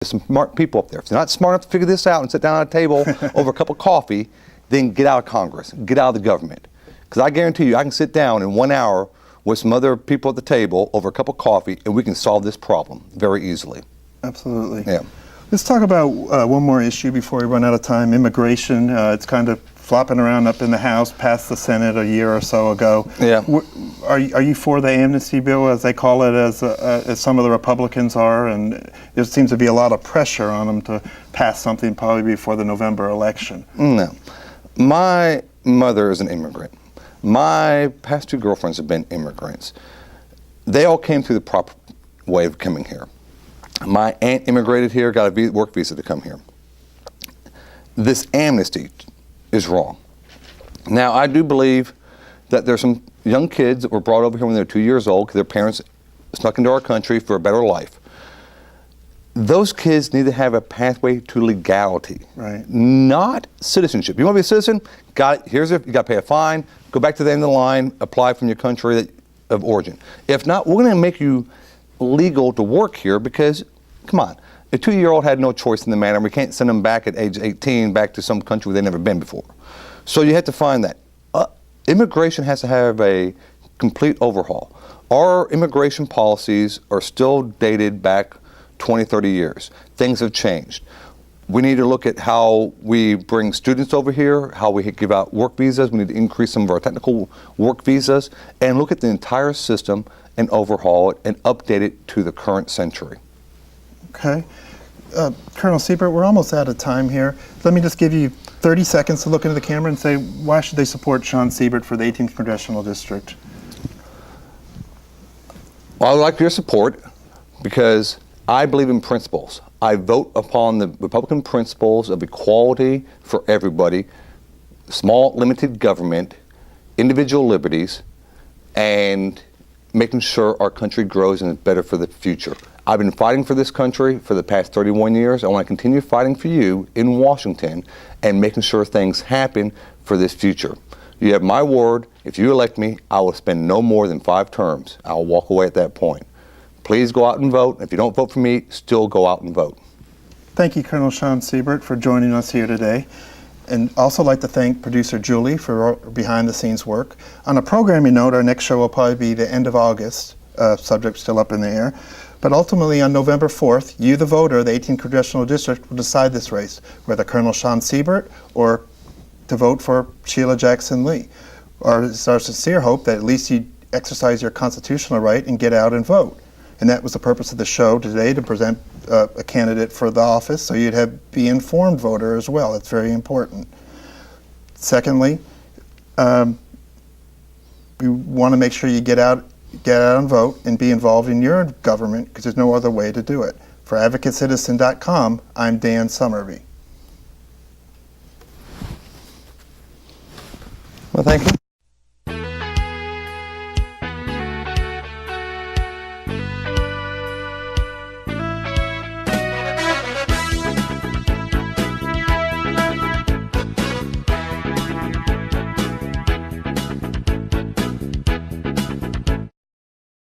There's some smart people up there. If you're not smart enough to figure this out and sit down at a table over a cup of coffee, then get out of Congress, get out of the government. Because I guarantee you, I can sit down in 1 hour with some other people at the table over a cup of coffee, and we can solve this problem very easily. Absolutely. Yeah. Let's talk about one more issue before we run out of time, immigration. It's kind of flopping around up in the House, passed the Senate a year or so ago. Yeah. Are you for the amnesty bill, as they call it, as some of the Republicans are? And there seems to be a lot of pressure on them to pass something probably before the November election. No. My mother is an immigrant. My past two girlfriends have been immigrants. They all came through the proper way of coming here. My aunt immigrated here, got a work visa to come here. This amnesty is wrong. Now, I do believe that there's some young kids that were brought over here when they were 2 years old because their parents snuck into our country for a better life. Those kids need to have a pathway to legality, right? Not citizenship. You want to be a citizen? You got to pay a fine, go back to the end of the line, apply from your country of origin. If not, we're going to make you legal to work here because, come on, a 2-year-old had no choice in the matter. We can't send them back at age 18 back to some country where they've never been before. So you have to find that. Immigration has to have a complete overhaul. Our immigration policies are still dated back 20, 30 years. Things have changed. We need to look at how we bring students over here, how we give out work visas. We need to increase some of our technical work visas and look at the entire system and overhaul it and update it to the current century. Okay. Colonel Seibert, we're almost out of time here. Let me just give you 30 seconds to look into the camera and say, why should they support Sean Seibert for the 18th Congressional District? Well, I would like your support because I believe in principles. I vote upon the Republican principles of equality for everybody, small, limited government, individual liberties, and making sure our country grows and is better for the future. I've been fighting for this country for the past 31 years. I want to continue fighting for you in Washington and making sure things happen for this future. You have my word. If you elect me, I will spend no more than 5 terms. I'll walk away at that point. Please go out and vote. If you don't vote for me, still go out and vote. Thank you, Colonel Sean Seibert, for joining us here today. And also like to thank producer Julie for behind-the-scenes work. On a programming note, our next show will probably be the end of August, subject still up in the air. But ultimately, on November 4th, you, the voter, the 18th Congressional District, will decide this race, whether Colonel Sean Seibert or to vote for Sheila Jackson Lee. It's our sincere hope that at least you exercise your constitutional right and get out and vote. And that was the purpose of the show today, to present a candidate for the office, so you'd be informed voter as well. It's very important. Secondly, we want to make sure you get out and vote and be involved in your government, because there's no other way to do it. For Advocatecitizen.com, I'm Dan Summerby. Well, thank you.